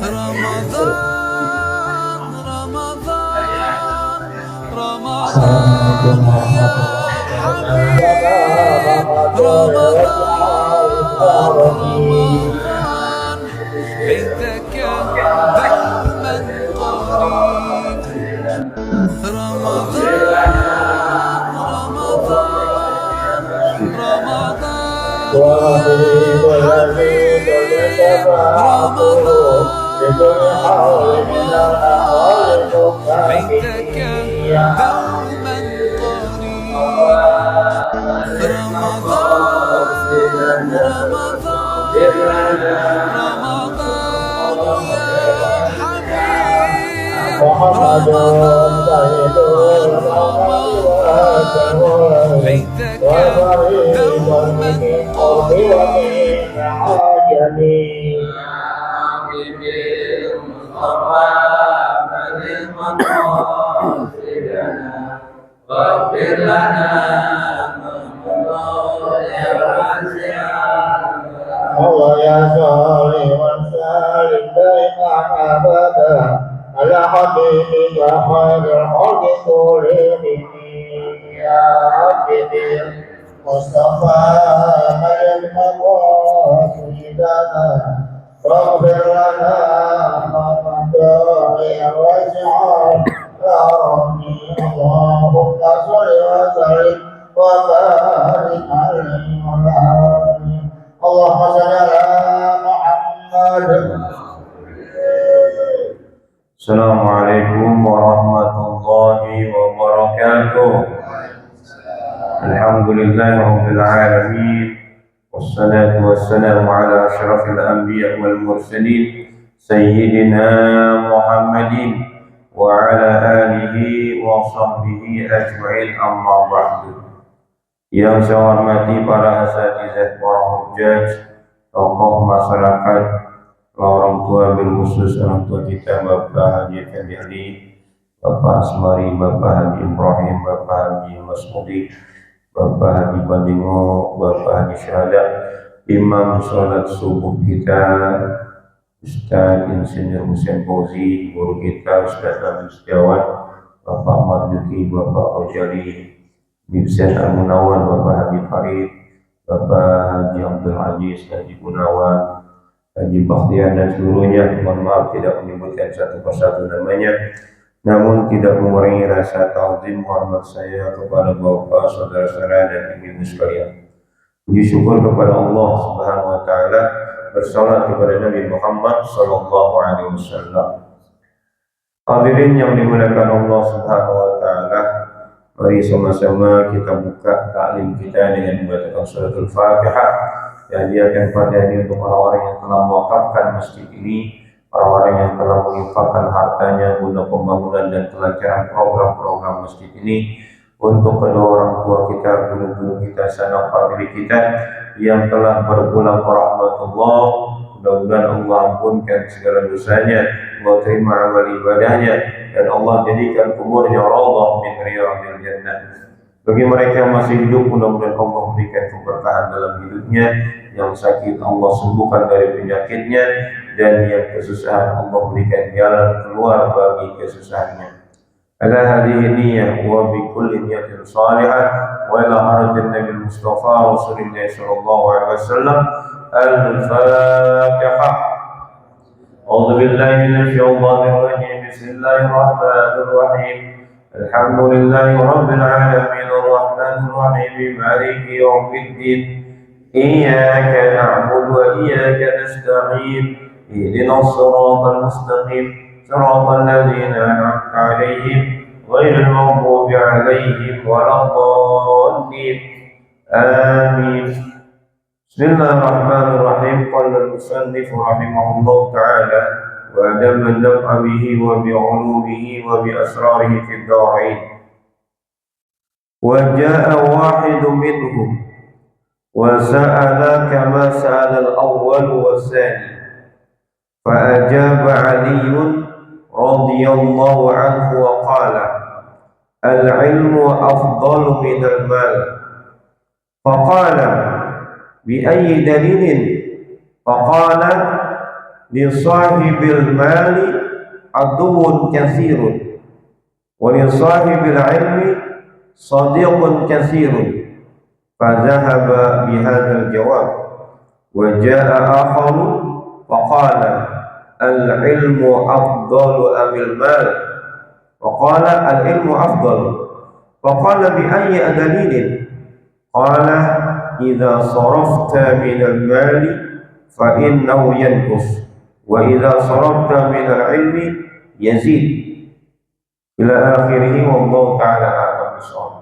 رمضان رمضان Assalamualaikum رمضان يا warahmatullahi حبيب رمضان رمضان ليتك دوما قريب رمضان رمضان رمضان يا حبيب رمضان رمضان ليتك دوما قريب رمضان رمضان رمضان يا حبيب رمضان رمضان ليتك دوما قريب واغفر لنا الله يا صالح وسالم دائما ابدا على حبيبك خير الخلق كلهم يا رب بالمصطفى المقام سيدنا واغفر لنا يا واسع يا ربي اللهم صل وسلم وبارك عليه وعلى آله اللهم صل على محمد. Assalamualaikum warahmatullahi wabarakatuh. Alhamdulillahirabbil alamin. Wassalatu wassalamu ala asyrafil anbiya wal mursalin sayyidina Muhammadin wa ala alihi wa sahbihi ajma'in, amma ba'du. Yang saya hormati para asatizah, para hujjaj, tokoh masyarakat, orang tua, bil khusus orang tua kita, Bapak Haji Effendi Ali, Bapak Asmari, Bapak Haji Ibrahim, Bapak Haji Masmudi, Bapak Haji Bandingo, Bapak Haji Syahada, Imam sholat subuh kita, Ustaz Insinyur Hussein Fauzi, guru kita Ustaz Nabi Setiawan, Bapak Marjuki, Bapak Rojali, Bibsen Al-Munawar, Bapak Haji Farid, Bapak Haji Abdul Aziz, Haji Gunawan, Haji Bakhtiar dan seluruhnya. Mohon maaf tidak menyebutkan satu persatu namanya, namun tidak mengurangi rasa ta'zim hormat saya kepada bapak, saudara-saudara dan ibu sekalian. Puji syukur kepada Allah Subhanahu wa taala, bersalawat kepada Nabi Muhammad sallallahu alaihi wasallam. Hadirin yang dimuliakan Allah Subhanahu wa taala, mari sama-sama kita buka taklim kita dengan membaca suratul Fatihah. Hadiahkan Fatihah ini untuk orang-orang yang telah mewakafkan masjid ini, orang-orang yang telah menginfakkan hartanya guna pembangunan dan kelancaran program-program masjid ini, untuk kedua orang tua kita, guru-guru kita, sanak famili kita yang telah berpulang ke rahmatullah. Mudah-mudahan Allah ampunkan segala dosanya, Allah terima amal ibadahnya, dan Allah jadikan kuburnya raudhah min riyadil jannah. Bagi mereka yang masih hidup, mudah-mudahan Allah berikan keberkahan dalam hidupnya. Yang sakit Allah sembuhkan dari penyakitnya, dan yang kesusahan Allah berikan jalan keluar bagi kesusahannya. Ala hadhihi niyyah wa bi kulli niyatin salihah wa ila haratin Nabi Mustafa Rasulullah sallallahu alaihi wasallam. Al-Fatihah. A'udzu billahi minasy syaithanir rajim. Bismillahir rahim. Alhamdulillahi rabbil alamin arrahmanir rahim maliki yaumiddin. Iyyaka na'budu wa iyyaka nasta'in. Ihdinas siratal mustaqim. Siratal ladzina an'amta 'alaihim ghairil maghdubi 'alaihim waladdallin. Amin. Bismillahirrahmanirrahim. Qala al-musannif rahimahullah ta'ala wa adama an-naf'a bihi wa bi'ulumihi wa bi asrarihi fid darain. Wa ja'a wahidun minhum wa sa'ala kama sa'ala al-awwal wa tsani. Fa ajaba 'Aliyyun radhiyallahu anhu wa qala al-'ilmu afdalu min al-mal. Fa qala بأي دليل؟ فقال li sahibil mali aduwwun katsirun wa li sahibil ilmi sadiqun katsirun. Fadhahaba bihadzal jawab wa jaa akharu faqala al-ilmu afdalu amil mal. Faqala al-ilmu afdalu. Faqala bi ayyi dalilin? Qala idza sarafta min al-mali fa innahu yanqus wa idza sarafta min al-ilmi yazid ila akhirih. Wallahu ta'ala a'lam bishawab.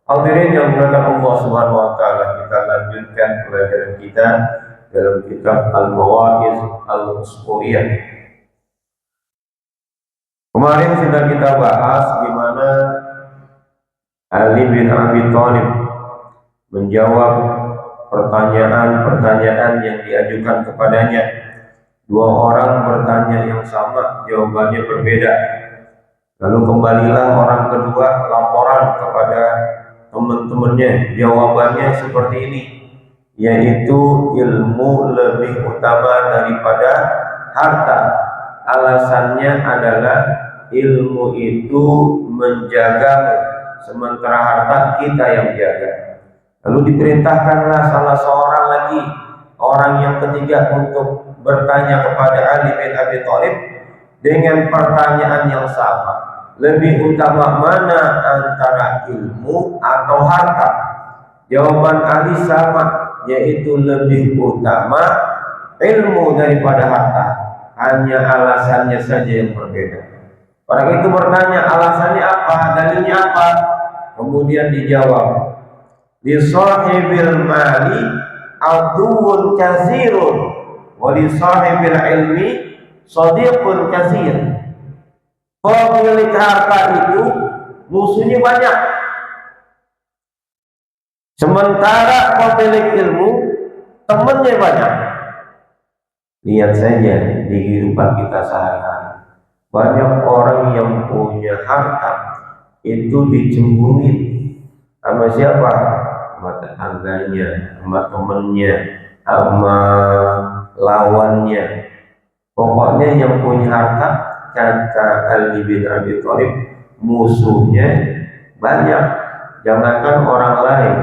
Hadirin yang dimuliakan Allah Subhanahu wa taala, kita lanjutkan pelajaran kita dalam kitab Al-Mawa'iz Al-Usquriyah. Kemarin sudah kita bahas di mana Ali bin Abi Thalib menjawab pertanyaan-pertanyaan yang diajukan kepadanya. Dua orang bertanya yang sama, jawabannya berbeda. Lalu kembalilah orang kedua laporan kepada teman-temannya, jawabannya seperti ini, yaitu ilmu lebih utama daripada harta. Alasannya adalah ilmu itu menjagamu, sementara harta kita yang jaga. Lalu diperintahkanlah salah seorang lagi, orang yang ketiga, untuk bertanya kepada Ali bin Abi Thalib dengan pertanyaan yang sama. Lebih utama mana antara ilmu atau harta? Jawaban Ali sama, yaitu lebih utama ilmu daripada harta. Hanya alasannya saja yang berbeda. Orang itu bertanya, alasannya apa? Dalilnya apa? Kemudian dijawab, li sahibil mali aduwwun katsirun wa li sahibil ilmi shadiqun katsir. Pemilik harta itu musuhnya banyak, sementara pemilik ilmu temannya banyak. Lihat saja di kehidupan kita sehari-hari, banyak orang yang punya harta itu dicemburuin sama siapa? Sama tetangganya, sama temennya, sama lawannya. Pokoknya yang punya harta, kata Ali bin Abi Thalib, musuhnya banyak. Jangankan orang lain,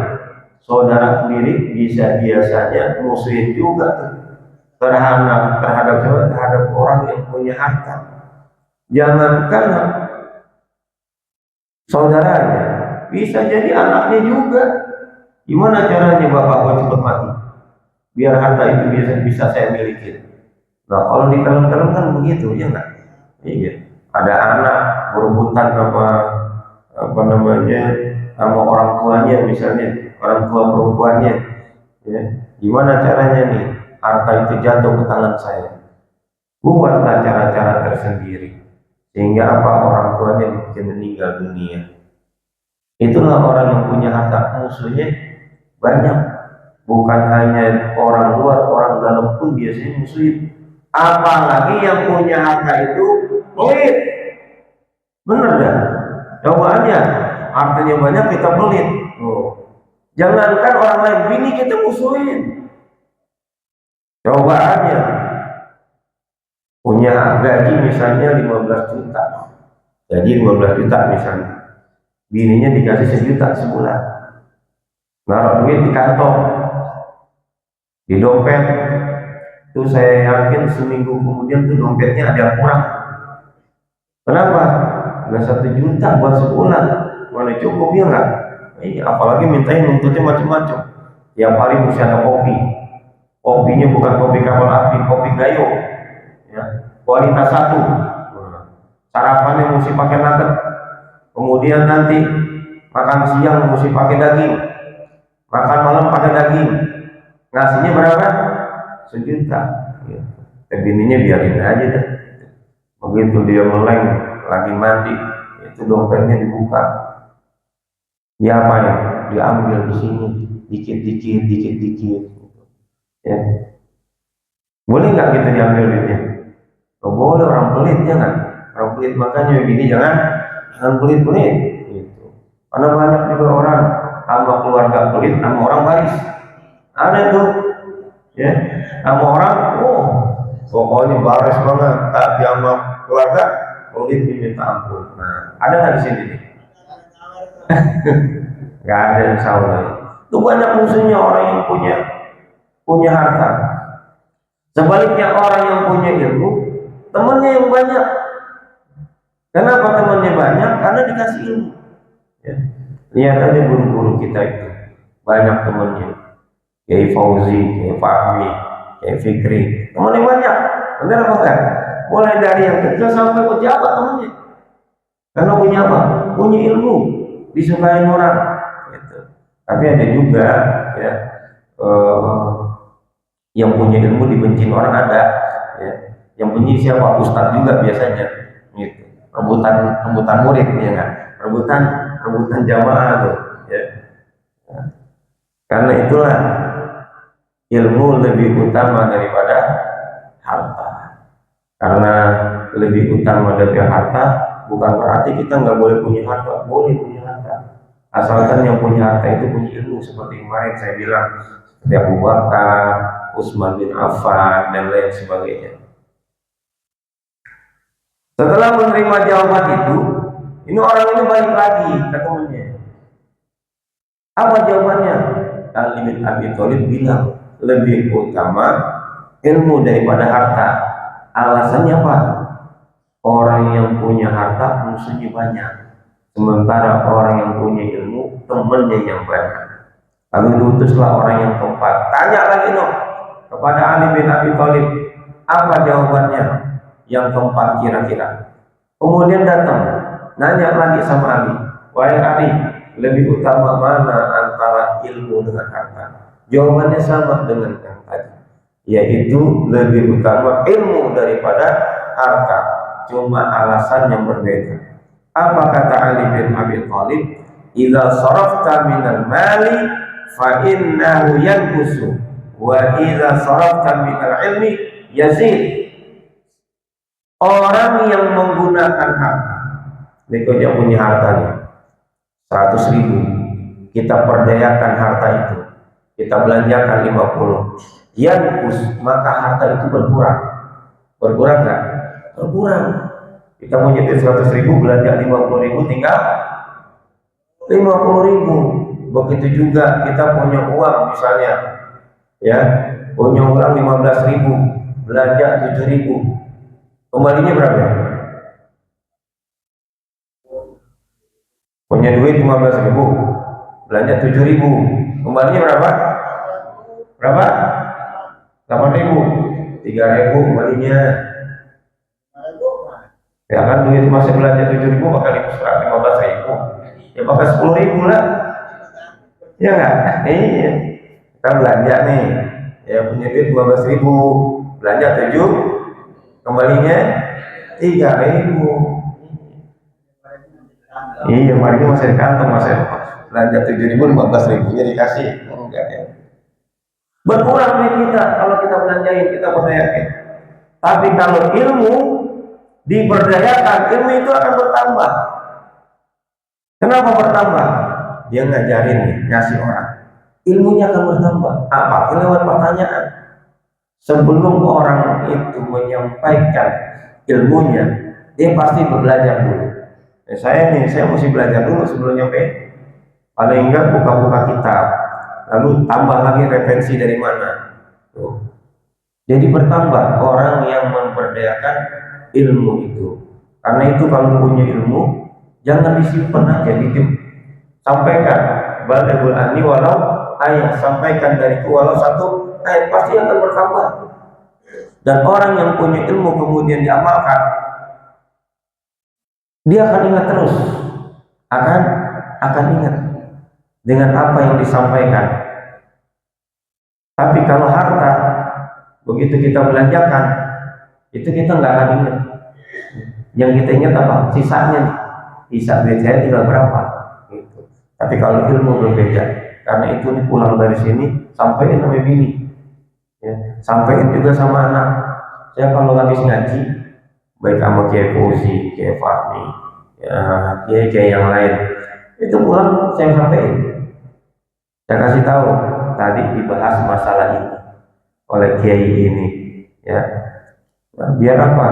saudara sendiri bisa biasanya musuhin juga terhadap orang yang punya harta. Jangankan saudaranya, bisa jadi anaknya juga. Gimana caranya bapak mau cepat mati biar harta itu bisa saya miliki? Nah, kalau di film-film kan begitu, ya enggak? Iya, ada anak berebutan sama sama orang tuanya, misalnya orang tua perempuannya, ya. Gimana caranya nih harta itu jatuh ke tangan saya? Buatlah cara-cara tersendiri sehingga apa, orang tuanya dibikin meninggal dunia. Itulah orang yang punya harta, musuhnya banyak. Bukan hanya orang luar, orang dalam pun biasanya musuhnya. Apalagi yang punya harta itu pelit. Bener dah. Cobaannya hartanya banyak kita pelit. Jangankan orang lain, bini kita musuhin. Cobaannya punya gaji misalnya 15 juta. Gaji 15 juta misalnya. Bininya dikasih 1 juta sebulan. Naruh duit di kantong, di dompet. Itu saya yakin seminggu kemudian tuh dompetnya ada yang kurang. Kenapa? Nggak 1 juta buat sebulan, mana cukup ya nggak? Apalagi mintain nuntutnya macam-macam. Yang paling mesti ada kopi. Kopinya bukan kopi kapal api, kopi gayo, ya, kualitas 1. Sarapannya mesti pakai nugget. Kemudian nanti makan siang mesti pakai daging, makan malam pakai daging. Ngasihnya berapa? 1 juta. Ya. Bininya biarin aja deh. Begitu dia meleng lagi mandi, itu dompetnya dibuka. Ya apa ya? Diambil di sini, dikit-dikit. Ya. Boleh nggak kita diambil duitnya? Oh, boleh, orang pelit jangan. Orang pelit, makanya begini jangan pelit-pelit. Gitu. Karena banyak juga orang sama keluarga pelit, sama orang baris. Ada tuh, ya, sama orang, pokoknya baris banget, tak sama keluarga, Maulid diminta ampun. Nah, ada nggak di sini nih? Nggak ada, insya Allah. Itu banyak musuhnya orang yang punya harta. Sebaliknya orang yang punya ilmu, temannya yang banyak. Kenapa temannya banyak? Karena dikasih ilmu. Ya. Lihat aja guru-guru kita itu, banyak temannya. Kayak Fauzi, kayak Fahmi, kayak Fikri, temannya banyak. Benar apa enggak? Mulai dari yang kecil sampai pejabat temannya. Karena punya apa? Punya ilmu, disukai orang. Gitu. Tapi ada juga ya, yang punya ilmu dibenci orang ada. Ya. Yang benci siapa? Ustadz juga biasanya. Gitu. Rebutan murid, ya kan? Rebutan jamaah tuh. Ya. Nah, karena itulah ilmu lebih utama daripada harta. Karena lebih utama daripada harta bukan berarti kita nggak boleh punya harta, boleh punya harta. Asalkan yang punya harta itu punya ilmu, seperti kemarin saya bilang, seperti Abu Bakar, Utsman bin Affan dan lain sebagainya. Setelah menerima jawaban itu, ini orang ini balik lagi ke temannya. Apa jawabannya? Ali bin Abi Thalib bilang lebih utama ilmu daripada harta. Alasannya apa? Orang yang punya harta musuhnya banyak, sementara orang yang punya ilmu temannya yang banyak. Lalu diutuslah orang yang keempat. Tanya lagi kepada Ali bin Abi Thalib, apa jawabannya? Yang keempat kira-kira. Kemudian datang, nanya lagi sama Ali, wahai Ali, lebih utama mana antara ilmu dengan harta? Jawabannya sama dengan yang tadi, yaitu lebih utama ilmu daripada harta. Cuma alasan yang berbeda. Apa kata Ali bin Abi Thalib? Idza sarafta minal mali fa innahu yanqusu wa idza sarafta minal ilmi yazid. Orang yang menggunakan harta, dia punya hartanya 100.000, kita perdayakan harta itu, kita belanjakan 50, yanqus, maka harta itu berkurang. Berkurang nggak? Berkurang. Kita punya 100.000, belanja 50.000, tinggal 50.000. Begitu juga kita punya uang misalnya, ya, punya uang 15.000, belanja 7.000, kembalinya berapa? Punya duit 15.000, belanja 7.000, kembalinya berapa? Berapa? 8.000, 3.000 kembalinya. Ya kan duit masih belanja 7.000 bakal 15.000, ya bakal 10.000 lah. Ya enggak? Iya. Kita belanja nih, ya punya duit 15.000, belanja 7, kembalinya 3.000. Iya, mari masih di kantong, masih belanja 7.000, 15.000-nya dikasih. Enggak ya. Berkurang duit kita kalau kita belanjain, kita berdayakan. Tapi kalau ilmu diberdayakan, ilmu itu akan bertambah. Kenapa bertambah? Dia ngajarin nih, ngasih orang, ilmunya akan bertambah. Apa? Lewat pertanyaan. Sebelum orang itu menyampaikan ilmunya, dia pasti belajar dulu. Saya mesti belajar dulu sebelum nyampe. Paling enggak buka-buka kitab, lalu tambah lagi referensi dari mana. Tuh. Jadi bertambah orang yang memperdayakan ilmu itu. Karena itu kalau punya ilmu, jangan disimpan aja, sampaikan. Balaghul anni walau ayat, sampaikan dariku walau satu ayat, pasti akan bertambah. Dan orang yang punya ilmu kemudian diamalkan, dia akan ingat terus, akan ingat dengan apa yang disampaikan. Tapi kalau harta, begitu kita belanjakan, itu kita nggak akan ingat. Yang kita ingat apa? Sisanya, sisa duit saya tinggal berapa. Gitu. Tapi kalau ilmu berbeda, karena itu pulang dari sini, sampaikan sama bini, ya, sampaikan juga sama anak. Saya kalau habis ngaji, baik sama Kiai Fauzi, Kiai Fahmi, ya, Kiai yang lain, itu pulang saya sampaikan. Saya kasih tahu, tadi dibahas masalah ini oleh Kiai ini, ya. Nah, biar apa?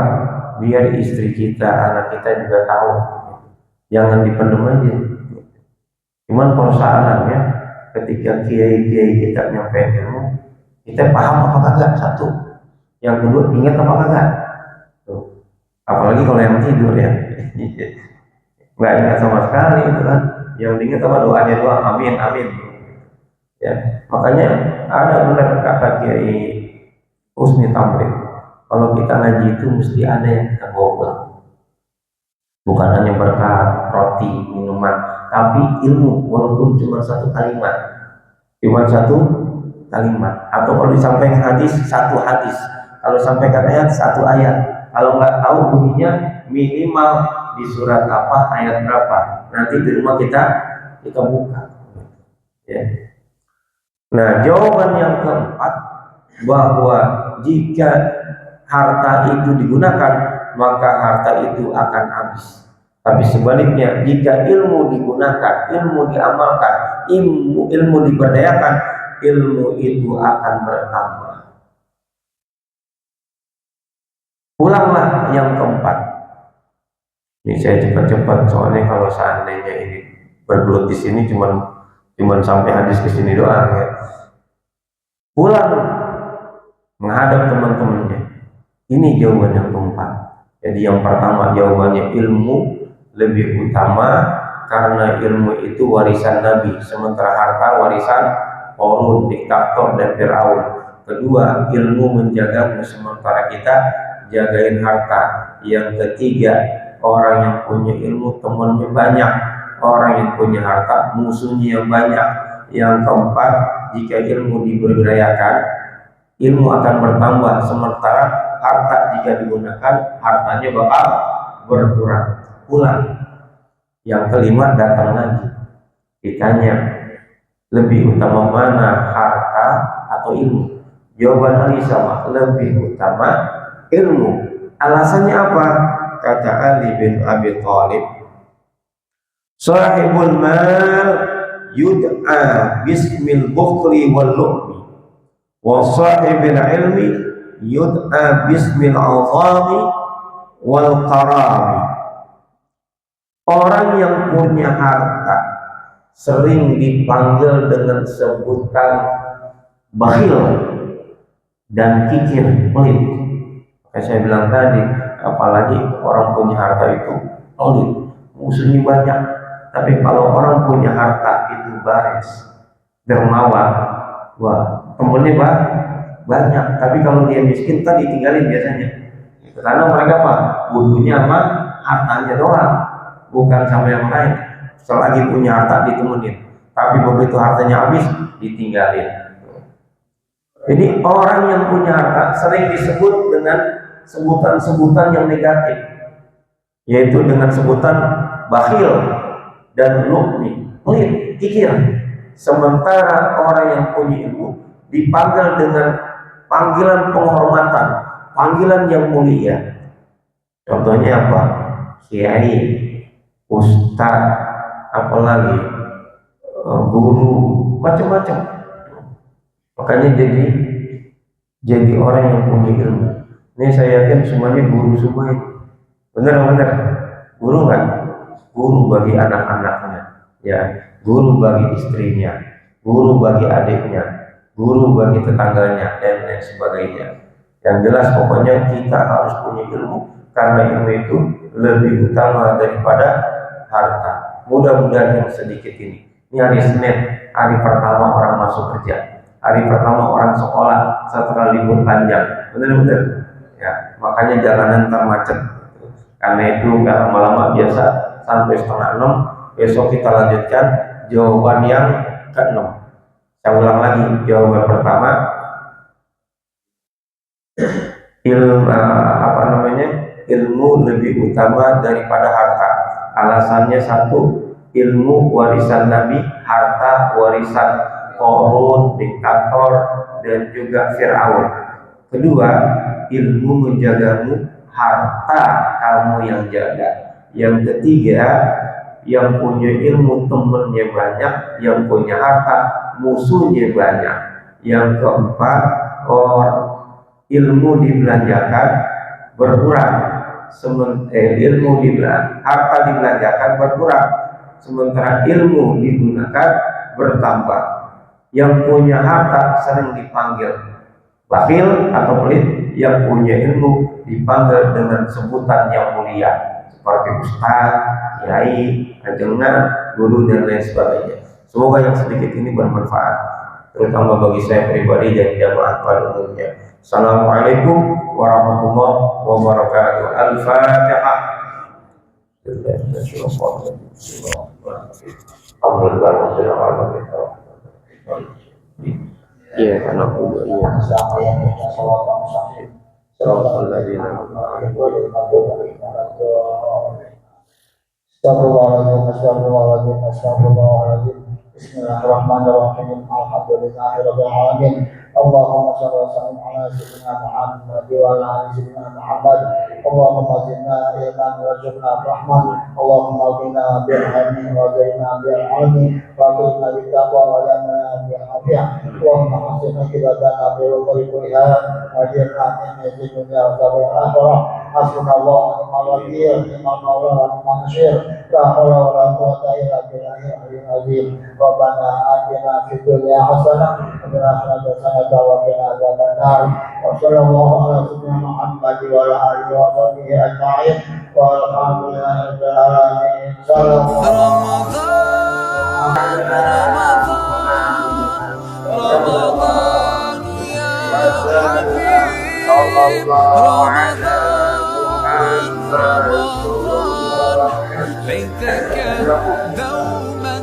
Biar istri kita, anak kita juga tahu. Jangan dipendem aja. Cuman persoalannya ketika kiai-kiai kita nyampein ilmu, kita paham apa kagak? Satu. Yang kedua, ingat apa kagak? Tuh. Apalagi kalau yang tidur ya. Nggak ingat sama sekali itu kan. Yang ingat sama doanya doang, amin, amin. Ya, makanya ada benar kata Kiai Husni Tamrin, kalau kita ngaji itu mesti ada yang kita bawa pulang. Bukan hanya berkah, roti, minuman, tapi ilmu, walaupun cuma satu kalimat. Cuma satu kalimat. Atau kalau disampaikan hadis, satu hadis. Kalau sampaikan ayat, satu ayat. Kalau nggak tahu bunyinya, minimal di surat apa, ayat berapa. Nanti di rumah kita buka. Ya. Nah, jawaban yang keempat, bahwa jika harta itu digunakan, maka harta itu akan habis. Tapi sebaliknya, jika ilmu digunakan, ilmu diamalkan, ilmu diberdayakan, ilmu itu akan bertambah. Pulanglah yang keempat. Ini saya cepat-cepat, soalnya kalau seandainya ini bergelut di sini cuman sampai hadis ke sini doang ya. Pulang menghadap teman-temannya. Ini jawaban yang keempat. Jadi yang pertama jawabannya ilmu lebih utama karena ilmu itu warisan Nabi, sementara harta warisan Qarun, diktator dan Firaun. Kedua, ilmu menjagamu sementara kita jagain harta. Yang ketiga, orang yang punya ilmu temannya banyak, orang yang punya harta musuhnya banyak. Yang keempat, jika ilmu diberdayakan, ilmu akan bertambah, sementara harta jika digunakan, hartanya bakal berkurang. Pulang. Yang kelima datang lagi, ditanya lebih utama mana, harta atau ilmu? Jawaban Ali sama, lebih utama ilmu. Alasannya apa? Kata Ali bin Abi Thalib, sahibul mal yud'a bismil bukhli wal lu'mi, wa sahibil ilmi yud'a bismil azami wal qarami. Orang yang punya harta sering dipanggil dengan sebutan bakhil dan kikir, pelit. Kayak saya bilang tadi, apalagi orang punya harta itu pelit, musuhnya banyak. Tapi kalau orang punya harta itu baris, dermawan, wah temennya banyak. Tapi kalau dia miskin tadi ditinggalin biasanya. Karena mereka apa? Butuhnya apa? Hartanya doang, bukan sama yang lain. Selagi punya harta ditemenin, tapi begitu hartanya habis ditinggalin. Jadi orang yang punya harta sering disebut dengan sebutan-sebutan yang negatif, yaitu dengan sebutan bakhil dan lu'mi, pelit, kikir. Sementara orang yang punya ilmu dipanggil dengan panggilan penghormatan, panggilan yang mulia. Contohnya apa? Kiai, ustaz, apalagi guru, macam-macam. Makanya jadi orang yang punya ilmu. Ini saya yakin semuanya guru semua ini. Benar-benar guru kan? Guru bagi anak-anaknya, ya, guru bagi istrinya, guru bagi adiknya, guru bagi tetangganya, dan lain sebagainya. Yang jelas pokoknya kita harus punya ilmu, karena ilmu itu lebih utama daripada harta. Mudah-mudahan yang sedikit ini hari Senin, hari pertama orang masuk kerja, hari pertama orang sekolah setelah libur panjang, benar-benar ya, makanya jalanan termacet. Karena itu nggak lama-lama, biasa sampai 5:30. Besok kita lanjutkan jawaban yang ke-6. Saya ulang lagi, jawaban pertama ilmu lebih utama daripada harta. Alasannya satu, ilmu warisan Nabi, harta warisan Qarun, diktator, dan juga Firaun. Kedua, ilmu menjagamu, harta kamu yang jaga. Yang ketiga, yang punya ilmu temennya banyak, yang punya harta musuhnya banyak. Yang keempat, ilmu dibelanjakan, berkurang, ilmu harta dibelanjakan berkurang, sementara ilmu digunakan bertambah. Yang punya harta sering dipanggil bakhil atau pelit, yang punya ilmu dipanggil dengan sebutan yang mulia seperti ustaz, kiai, ajengan, guru dan lain sebagainya. Semoga yang sedikit ini bermanfaat, terutama bagi saya pribadi dan jamaah pada umumnya. Assalamualaikum warahmatullahi wabarakatuh. Al-Fatihah. Iya, karena aku iya. Astagfirullahaladzim. Bismillahirrahmanirrahim. Alhamdulillahirabbil alamin. Allahumma shalli wa sallim ala sayyidina Muhammad wa ala ali sayyidina Muhammad. Allahumma zidna ilman warzuqna rahman. Allahumma qina bil ilmi wa zidna bil ilmi wa qina bit taqwa wa lana bil afiyah. Allahumma hassin akibatana bil umuri kulliha wa jirna min dunya wa akhirah. Hasbunallahu wa ni'mal wakeel, ni'mal mawla wa ni'mal nasir. La haula wa la quwwata illa billahil azim. Rabbana atina fid dunya hasanah wa fil akhirati hasanah wa qina adzabannar. Wa sallallahu ala sayyidina Muhammad wa ala alihi wa sahbihi ajma'in. Walhamdulillahi rabbil alamin. رمضان يا حبيب رمضان رمضان بيتك دوما